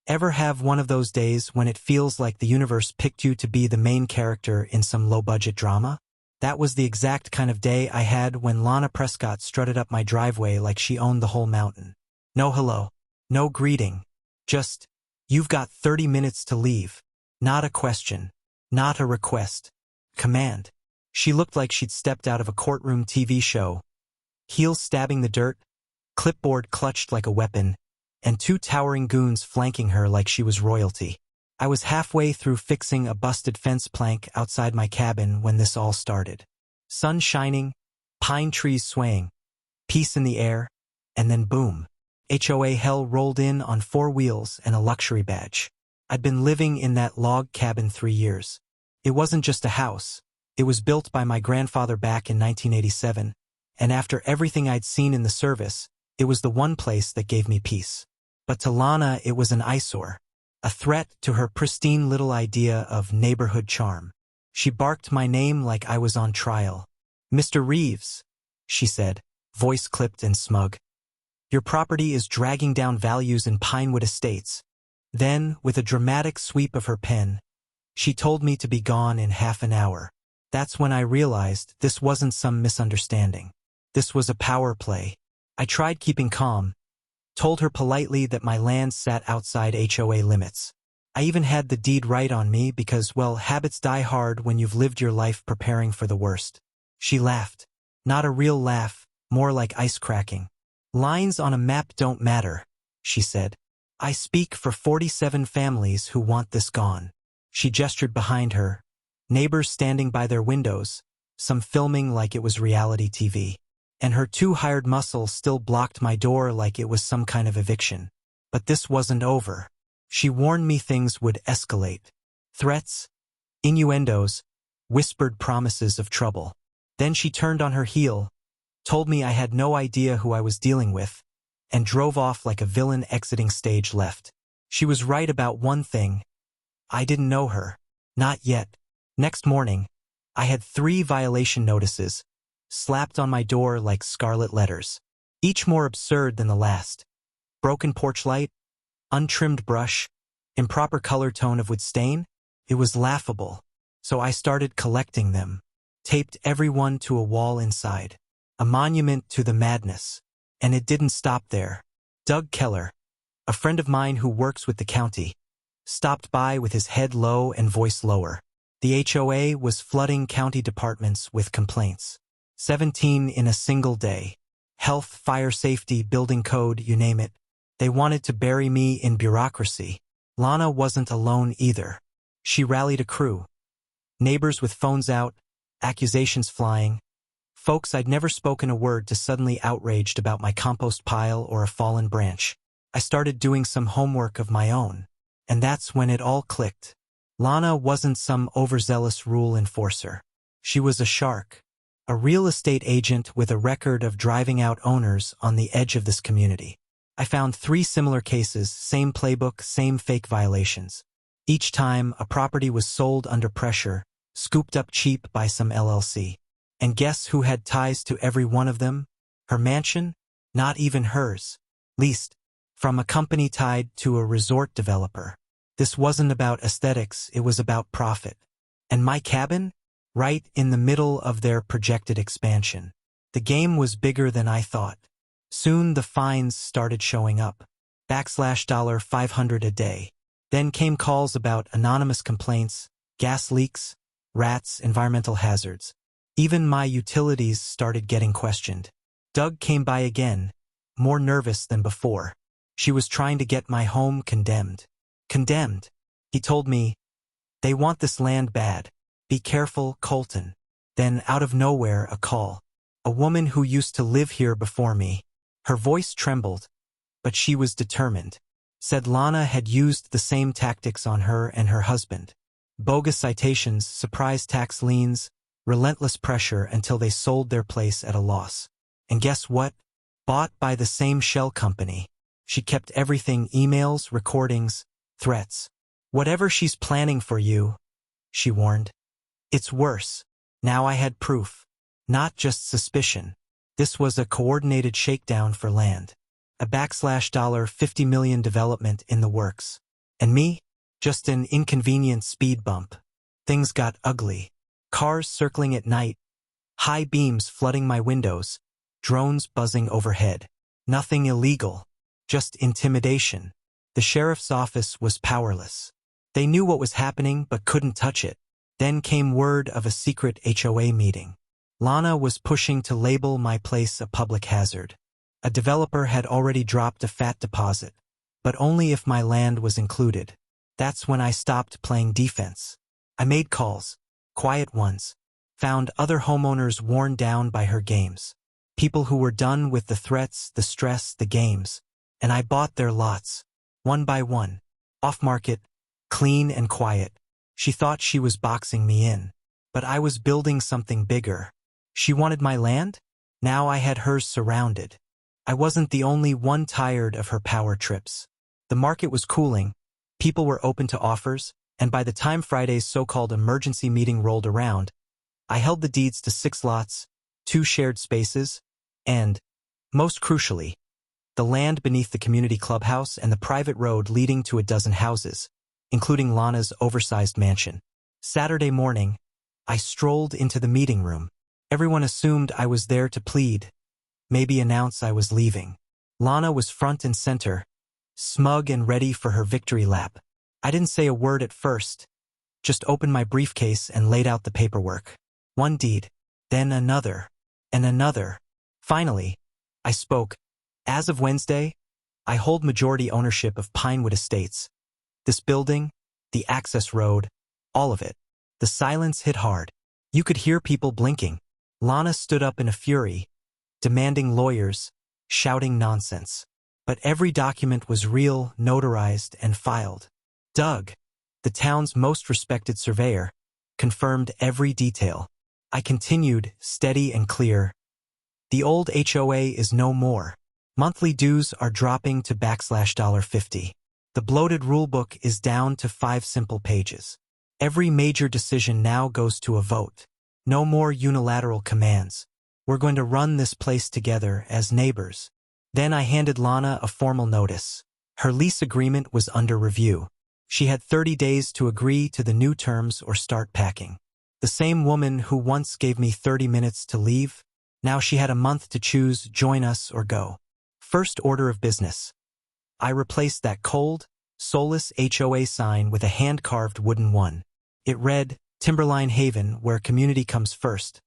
Ever have one of those days when it feels like the universe picked you to be the main character in some low-budget drama? That was the exact kind of day I had when Lana Prescott strutted up my driveway like she owned the whole mountain. No hello, no greeting, just, "You've got 30 minutes to leave." Not a question, not a request. Command. She looked like she'd stepped out of a courtroom TV show, heels stabbing the dirt, clipboard clutched like a weapon, and two towering goons flanking her like she was royalty. I was halfway through fixing a busted fence plank outside my cabin when this all started. Sun shining, pine trees swaying, peace in the air, and then boom. HOA hell rolled in on 4 wheels and a luxury badge. I'd been living in that log cabin 3 years. It wasn't just a house. It was built by my grandfather back in 1987, and after everything I'd seen in the service, it was the one place that gave me peace. But to Lana, it was an eyesore, a threat to her pristine little idea of neighborhood charm. She barked my name like I was on trial. "Mr. Reeves," she said, voice clipped and smug. "Your property is dragging down values in Pinewood Estates." Then, with a dramatic sweep of her pen, she told me to be gone in half an hour. That's when I realized this wasn't some misunderstanding. This was a power play. I tried keeping calm, told her politely that my land sat outside HOA limits. I even had the deed right on me because, well, habits die hard when you've lived your life preparing for the worst. She laughed. Not a real laugh, more like ice cracking. "Lines on a map don't matter," she said. "I speak for 47 families who want this gone." She gestured behind her, neighbors standing by their windows, some filming like it was reality TV. And her 2 hired muscles still blocked my door like it was some kind of eviction. But this wasn't over. She warned me things would escalate. Threats, innuendos, whispered promises of trouble. Then she turned on her heel, told me I had no idea who I was dealing with, and drove off like a villain exiting stage left. She was right about one thing. I didn't know her. Not yet. Next morning, I had 3 violation notices, slapped on my door like scarlet letters, each more absurd than the last. Broken porch light, untrimmed brush, improper color tone of wood stain. It was laughable. So I started collecting them, taped everyone to a wall inside, a monument to the madness. And it didn't stop there. Doug Keller, a friend of mine who works with the county, stopped by with his head low and voice lower. The HOA was flooding county departments with complaints. 17 in a single day. Health, fire safety, building code, you name it. They wanted to bury me in bureaucracy. Lana wasn't alone either. She rallied a crew. Neighbors with phones out, accusations flying. Folks I'd never spoken a word to suddenly outraged about my compost pile or a fallen branch. I started doing some homework of my own. And that's when it all clicked. Lana wasn't some overzealous rule enforcer. She was a shark. A real estate agent with a record of driving out owners on the edge of this community. I found 3 similar cases, same playbook, same fake violations. Each time, a property was sold under pressure, scooped up cheap by some LLC. And guess who had ties to every one of them? Her mansion? Not even hers. Leased. From a company tied to a resort developer. This wasn't about aesthetics, it was about profit. And my cabin? Right in the middle of their projected expansion. The game was bigger than I thought. Soon the fines started showing up. $500 a day. Then came calls about anonymous complaints, gas leaks, rats, environmental hazards. Even my utilities started getting questioned. Doug came by again, more nervous than before. She was trying to get my home condemned. Condemned. He told me, "They want this land bad. Be careful, Colton." Then, out of nowhere, a call. A woman who used to live here before me. Her voice trembled, but she was determined. Said Lana had used the same tactics on her and her husband. Bogus citations, surprise tax liens, relentless pressure until they sold their place at a loss. And guess what? Bought by the same shell company. She kept everything, emails, recordings, threats. "Whatever she's planning for you," she warned. "It's worse." Now I had proof. Not just suspicion. This was a coordinated shakedown for land. A $50 million development in the works. And me? Just an inconvenient speed bump. Things got ugly. Cars circling at night, high beams flooding my windows, drones buzzing overhead. Nothing illegal, just intimidation. The sheriff's office was powerless. They knew what was happening but couldn't touch it. Then came word of a secret HOA meeting. Lana was pushing to label my place a public hazard. A developer had already dropped a fat deposit, but only if my land was included. That's when I stopped playing defense. I made calls, quiet ones, found other homeowners worn down by her games. People who were done with the threats, the stress, the games. And I bought their lots, one by one, off-market, clean and quiet. She thought she was boxing me in, but I was building something bigger. She wanted my land? Now I had hers surrounded. I wasn't the only one tired of her power trips. The market was cooling, people were open to offers, and by the time Friday's so-called emergency meeting rolled around, I held the deeds to 6 lots, 2 shared spaces, and, most crucially, the land beneath the community clubhouse and the private road leading to a dozen houses, including Lana's oversized mansion. Saturday morning, I strolled into the meeting room. Everyone assumed I was there to plead, maybe announce I was leaving. Lana was front and center, smug and ready for her victory lap. I didn't say a word at first, just opened my briefcase and laid out the paperwork. One deed, then another, and another. Finally, I spoke. As of Wednesday, I hold majority ownership of Pinewood Estates. This building, the access road, all of it. The silence hit hard. You could hear people blinking. Lana stood up in a fury, demanding lawyers, shouting nonsense. But every document was real, notarized, and filed. Doug, the town's most respected surveyor, confirmed every detail. I continued, steady and clear. The old HOA is no more. Monthly dues are dropping to $50. The bloated rulebook is down to 5 simple pages. Every major decision now goes to a vote. No more unilateral commands. We're going to run this place together as neighbors. Then I handed Lana a formal notice. Her lease agreement was under review. She had 30 days to agree to the new terms or start packing. The same woman who once gave me 30 minutes to leave, now she had a month to choose join us or go. First order of business. I replaced that cold, soulless HOA sign with a hand-carved wooden one. It read, Timberline Haven, where community comes first.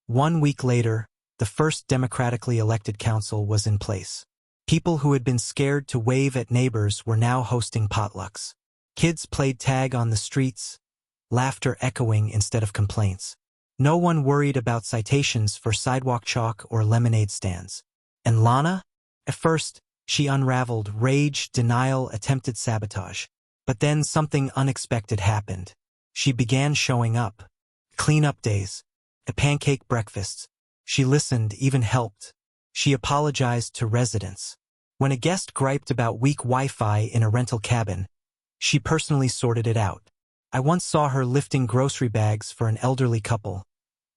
1 week later, the first democratically elected council was in place. People who had been scared to wave at neighbors were now hosting potlucks. Kids played tag on the streets, laughter echoing instead of complaints. No one worried about citations for sidewalk chalk or lemonade stands. And Lana? At first, she unraveled rage, denial, attempted sabotage. But then something unexpected happened. She began showing up. Clean-up days. At pancake breakfasts. She listened, even helped. She apologized to residents. When a guest griped about weak Wi-Fi in a rental cabin, she personally sorted it out. I once saw her lifting grocery bags for an elderly couple,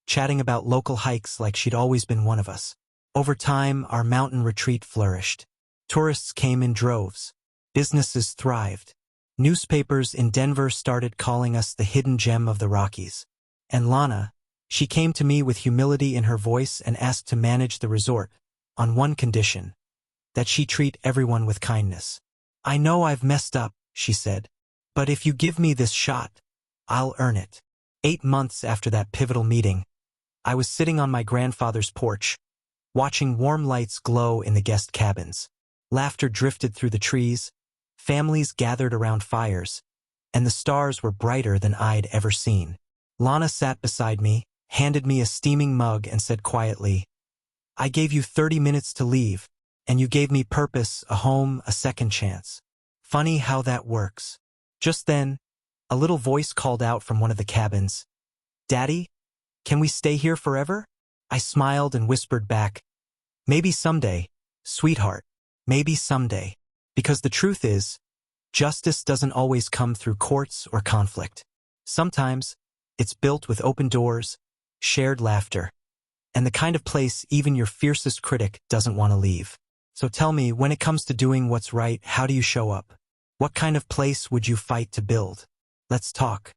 chatting about local hikes like she'd always been one of us. Over time, our mountain retreat flourished. Tourists came in droves. Businesses thrived. Newspapers in Denver started calling us the hidden gem of the Rockies. And Lana, she came to me with humility in her voice and asked to manage the resort, on one condition, that she treat everyone with kindness. I know I've messed up, she said, but if you give me this shot, I'll earn it. 8 months after that pivotal meeting, I was sitting on my grandfather's porch, watching warm lights glow in the guest cabins. Laughter drifted through the trees, families gathered around fires, and the stars were brighter than I'd ever seen. Lana sat beside me, handed me a steaming mug and said quietly, I gave you 30 minutes to leave, and you gave me purpose, a home, a second chance. Funny how that works. Just then, a little voice called out from one of the cabins, Daddy, can we stay here forever? I smiled and whispered back, maybe someday, sweetheart, maybe someday. Because the truth is, justice doesn't always come through courts or conflict. Sometimes, it's built with open doors, shared laughter, and the kind of place even your fiercest critic doesn't want to leave. So tell me, when it comes to doing what's right, how do you show up? What kind of place would you fight to build? Let's talk.